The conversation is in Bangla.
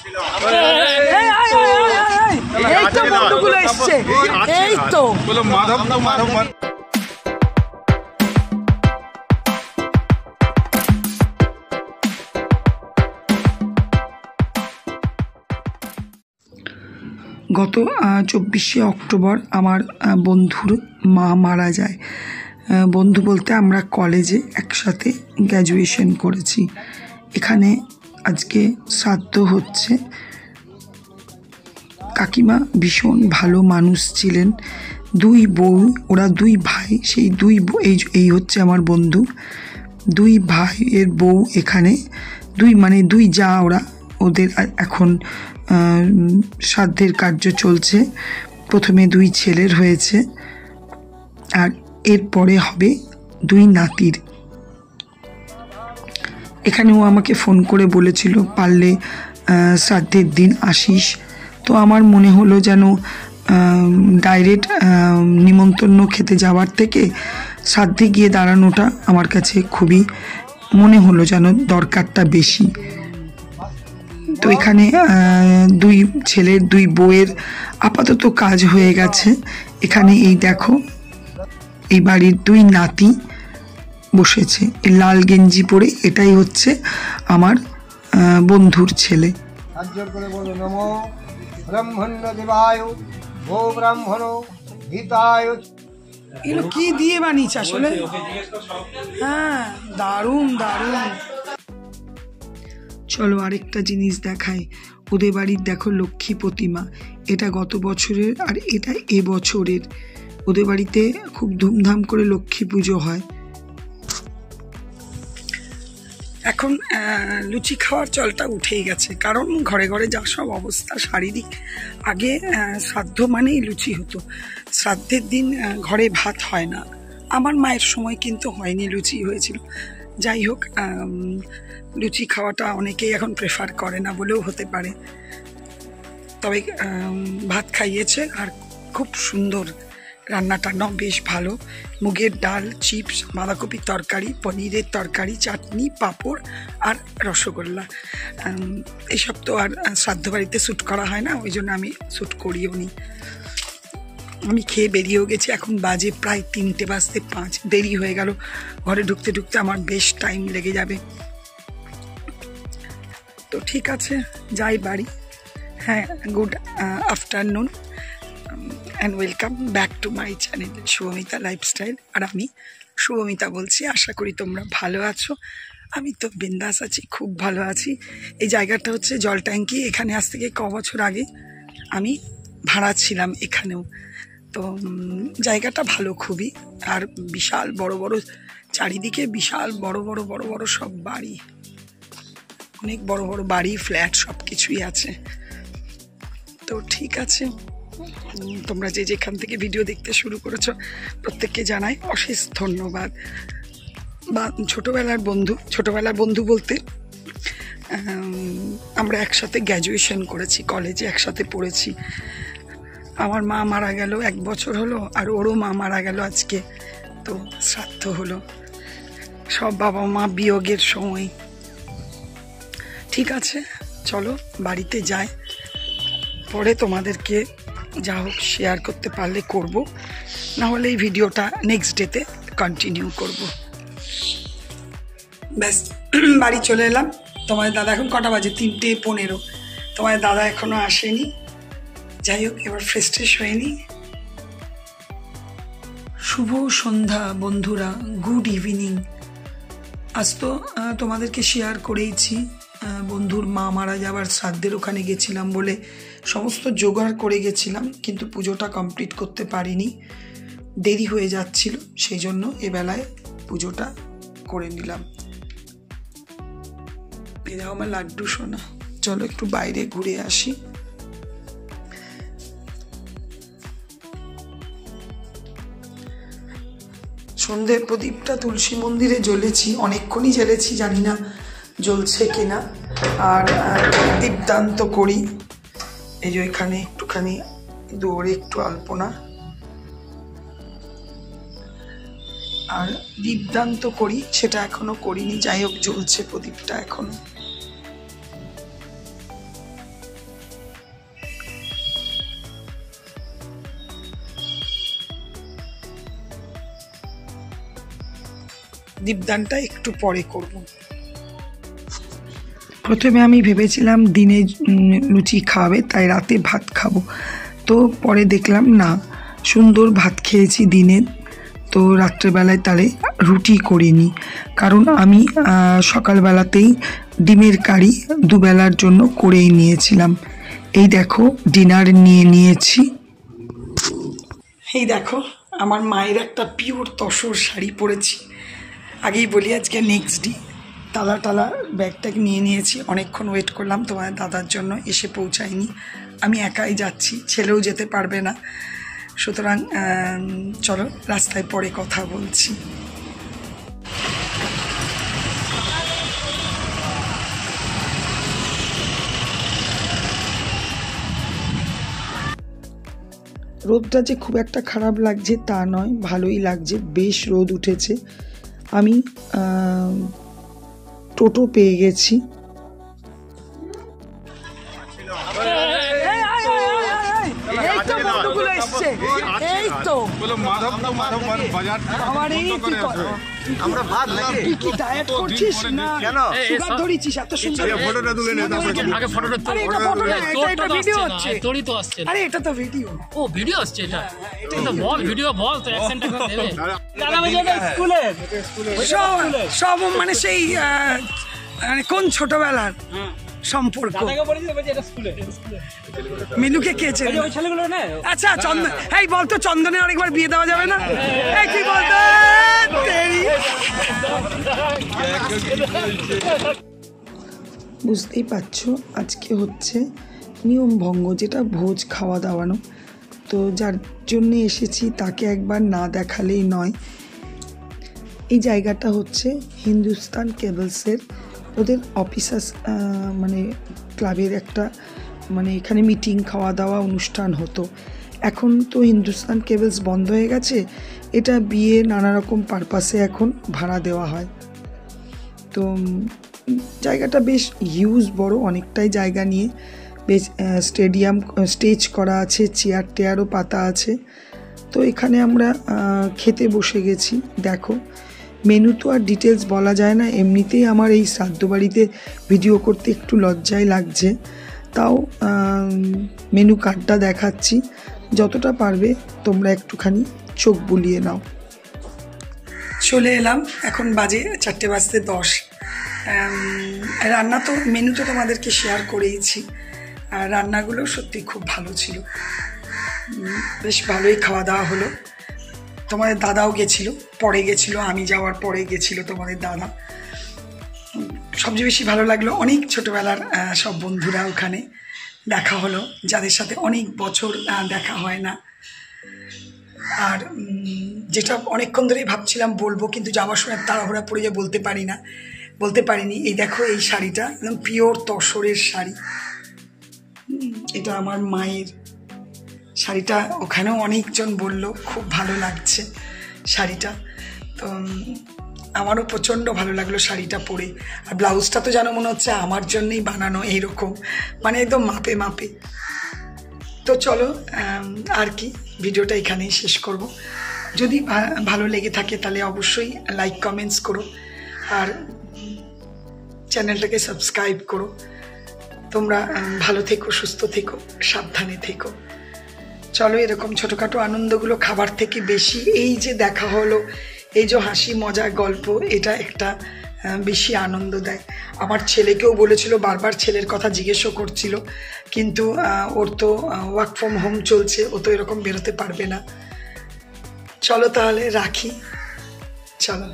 গত 24শে অক্টোবর আমার বন্ধুর মা মারা যায়। বন্ধু বলতে আমরা কলেজে একসাথে গ্র্যাজুয়েশন করেছি। এখানে আজকে শ্রাদ্ধ হচ্ছে। কাকিমা ভীষণ ভালো মানুষ ছিলেন। দুই বউ, ওরা দুই ভাই, সেই দুই এই হচ্ছে আমার বন্ধু। দুই ভাইয়ের বউ এখানে, দুই যা ওরা, ওদের এখন শ্রাদ্ধের কার্য চলছে। প্রথমে দুই ছেলের হয়েছে, আর এরপরে হবে দুই নাতির। এখানেও আমাকে ফোন করে বলেছিল পারলে শ্রাদ্ধের দিন আসিস। তো আমার মনে হলো যেন ডাইরেক্ট নিমন্ত্রণ খেতে যাওয়ার থেকে শ্রাদ্ধে গিয়ে দাঁড়ানোটা আমার কাছে খুবই মনে হলো যেন দরকারটা বেশি। তো এখানে দুই ছেলের দুই বউয়ের আপাতত কাজ হয়ে গেছে। এখানে এই দেখো, এই বাড়ির দুই নাতি বসেছে, এই লাল গেঞ্জি পরে। এটাই হচ্ছে আমার বন্ধুর ছেলে। এগুলো কি দিয়ে বানিয়েছে আসলে? হ্যাঁ, দারুণ দারুণ। চলো আরেকটা জিনিস দেখাই। ওদের বাড়ির দেখো লক্ষ্মী প্রতিমা। এটা গত বছরের আর এটা এবছরের। ওদের বাড়িতে খুব ধুমধাম করে লক্ষ্মী পুজো হয়। এখন লুচি খাওয়ার চলটা উঠেই গেছে, কারণ ঘরে ঘরে যা সব অবস্থা শারীরিক। আগে শ্রাদ্ধ মানেই লুচি হতো। শ্রাদ্ধের দিন ঘরে ভাত হয় না। আমার মায়ের সময় কিন্তু হয়নি, লুচি হয়েছিল। যাই হোক, লুচি খাওয়াটা অনেকেই এখন প্রেফার করে না বলেও হতে পারে, তবে ভাত খাইয়েছে। আর খুব সুন্দর রান্নাটাও বেশ ভালো। মুগের ডাল, চিপস, বাঁধাকপির তরকারি, পনিরের তরকারি, চাটনি, পাঁপড় আর রসগোল্লা। এইসব তো আর শ্রাদ্ধ বাড়িতে শ্যুট করা হয় না, ওই জন্য আমি শ্যুট করিও নি। আমি খেয়ে বেরিয়েও গেছি। এখন বাজে প্রায় 3:05। দেরি হয়ে গেল। ঘরে ঢুকতে ঢুকতে আমার বেশ টাইম লেগে যাবে। তো ঠিক আছে, যাই বাড়ি। হ্যাঁ, good afternoon and welcome back to my channel Shubhomita lifestyle. আর আমি শুভমিতা বলছি। আশা করি তোমরা ভালো আছো। আমি তো বিন্দাস আছি, খুব ভালো আছি। এই জায়গাটা হচ্ছে জল ট্যাঙ্কি। এখানে আজ থেকে বছর আগে আমি ভাড়া ছিলাম এখানেও। তো জায়গাটা ভালো খুবই। আর বিশাল বড় বড় চারিদিকে, বিশাল বড় বড় সব বাড়ি, অনেক বড় বড় বাড়ি, ফ্ল্যাট, সব কিছুই আছে। তো ঠিক আছে, তোমরা যে যেখান থেকে ভিডিও দেখতে শুরু করেছো প্রত্যেককে জানাই অশেষ ধন্যবাদ। বা ছোটোবেলার বন্ধু বলতে আমরা একসাথে গ্র্যাজুয়েশন করেছি, কলেজে একসাথে পড়েছি। আমার মা মারা গেল 1 বছর হলো, আর ওরও মা মারা গেল আজকে। তো শ্রাদ্ধ হলো, সব বাবা মা বিয়োগের সময়। ঠিক আছে, চলো বাড়িতে যাই। পরে তোমাদেরকে যা হোক শেয়ার করতে পারলে করব, না হলে এই ভিডিওটা নেক্সট ডেতে কন্টিনিউ করব। ব্যাস, বাড়ি চলে এলাম। তোমাদের দাদা এখন কটা বাজে? 3:15। তোমাদের দাদা এখনো আসেনি। যাই হোক, এবার ফ্রেশ হয়ে নি। শুভ সন্ধ্যা বন্ধুরা, গুড ইভিনিং। আজ তো তোমাদেরকে শেয়ার করেইছি, বন্ধুর মা মারা যাবার শ্রাদ্ধের ওখানে গেছিলাম বলে সমস্ত জোগাড় করে গেছিলাম, কিন্তু পুজোটা কমপ্লিট করতে পারিনি, দেরি হয়ে যাচ্ছিল। সেই জন্য এবেলায় পুজোটা করে নিলাম। এরা আমার লাড্ডু সোনা। চলো একটু বাইরে ঘুরে আসি। সন্ধ্যের প্রদীপটা তুলসী মন্দিরে জ্বলেছি, অনেকক্ষণই জ্বেলেছি, জানি না জ্বলছে কিনা। আর দীপদান্ত করি, এই যে এখানে একটুখানি দৌড়ে একটু আলপনা, আর দীপদান্ত করি, সেটা এখনো করিনি। যাই হোক, জ্বলছে প্রদীপটা এখনো। দীপদানটা একটু পরে করব। প্রথমে আমি ভেবেছিলাম দিনে লুচি খাওয়াবে, তাই রাতে ভাত খাবো। তো পরে দেখলাম না, সুন্দর ভাত খেয়েছি দিনে, তো রাত্রেবেলায় তাহলে রুটি করিনি, কারণ আমি সকালবেলাতেই ডিমের কারি দুবেলার জন্য করেই নিয়েছিলাম। এই দেখো ডিনার নিয়ে নিয়েছি। এই দেখো আমার মায়ের একটা পিওর তসর শাড়ি পরেছি। আগেই বলি আজকে নেক্সট ডে। তালা টালা ব্যাগটাকে নিয়ে নিয়েছি। অনেকক্ষণ ওয়েট করলাম তোমার দাদার জন্য, এসে পৌঁছায়নি। আমি একাই যাচ্ছি, ছেলেও যেতে পারবে না, সুতরাং চলো রাস্তায় পরে কথা বলছি। রোদটা যে খুব একটা খারাপ লাগছে তা নয়, ভালোই লাগছে, বেশ রোদ উঠেছে। আমি টোটো পেয়ে গেছি। সব মানে সেই কোন ছোটবেলার সম্পর্ক। মিনুকে কে চেনে? আচ্ছা চন্দন, এই বলতো চন্দনের আরেকবার বিয়ে দেওয়া যাবে না? কি বলতো, বুঝতেই পারছো আজকে হচ্ছে নিয়ম ভঙ্গ, যেটা ভোজ খাওয়া দাওয়ানো। তো যার জন্যে এসেছি তাকে একবার না দেখালেই নয়। এই জায়গাটা হচ্ছে হিন্দুস্তান কেবলসের, ওদের অফিসার্স মানে ক্লাবের একটা, মানে এখানে মিটিং, খাওয়া দাওয়া, অনুষ্ঠান হতো। এখন তো হিন্দুস্তান কেবলস বন্ধ হয়ে গেছে, এটা বিয়ে নানা রকম পারপাসে এখন ভাড়া দেওয়া হয়। তো জায়গাটা বেশ হিউজ বড়, অনেকটাই জায়গা নিয়ে, বেশ স্টেডিয়াম, স্টেজ করা আছে, চেয়ার টেয়ারও পাতা আছে। তো এখানে আমরা খেতে বসে গেছি। দেখো মেনু তো আর ডিটেলস বলা যায় না, এমনিতেই আমার এই শ্রাদ্ধ বাড়িতে ভিডিও করতে একটু লজ্জাই লাগছে, তাও মেনু কার্ডটা দেখাচ্ছি, যতটা পারবে তোমরা একটুখানি চোখ বুলিয়ে নাও। চলে এলাম, এখন বাজে 4:10। রান্না তো, মেনু তো তোমাদেরকে শেয়ার করেইছি, আর রান্নাগুলো সত্যি খুব ভালো ছিল, বেশ ভালোই খাওয়া দাওয়া হলো। তোমাদের দাদাও গেছিলো, পরে গেছিলো, আমি যাওয়ার পরে গেছিলো তোমাদের দাদা। সবচেয়ে বেশি ভালো লাগলো অনেক ছোটোবেলার সব বন্ধুরা ওখানে দেখা হলো, যাদের সাথে অনেক বছর দেখা হয় না। আর যেটা অনেকক্ষণ ধরেই ভাবছিলাম বলবো, কিন্তু যাওয়ার সময় তাড়াহুড়া পড়ে যে বলতে পারিনি। এই দেখো এই শাড়িটা একদম পিওর তসরের শাড়ি, এটা আমার মায়ের শাড়িটা। ওখানেও অনেকজন বলল খুব ভালো লাগছে শাড়িটা, তো আমারও প্রচণ্ড ভালো লাগলো শাড়িটা পরে। আর ব্লাউজটা তো যেন মনে হচ্ছে আমার জন্যই বানানো, এইরকম মানে একদম মাপে মাপে। তো চলো আর কি, ভিডিওটা এখানেই শেষ করব। যদি ভালো লেগে থাকে তাহলে অবশ্যই লাইক কমেন্টস করো, আর চ্যানেলটাকে সাবস্ক্রাইব করো। তোমরা ভালো থেকো, সুস্থ থেকো, সাবধানে থেকো। চলো এরকম ছোটোখাটো আনন্দগুলো খাবার থেকে বেশি, এই যে দেখা হলো, এই যে হাসি মজা গল্প, এটা একটা বেশি আনন্দ দেয়। আমার ছেলেকেও বলেছিল, বারবার ছেলের কথা জিজ্ঞেসও করছিল, কিন্তু ওর তো ওয়ার্ক ফ্রম হোম চলছে, ও তো এরকম বেরোতে পারবে না। চলো তাহলে রাখি, চলো।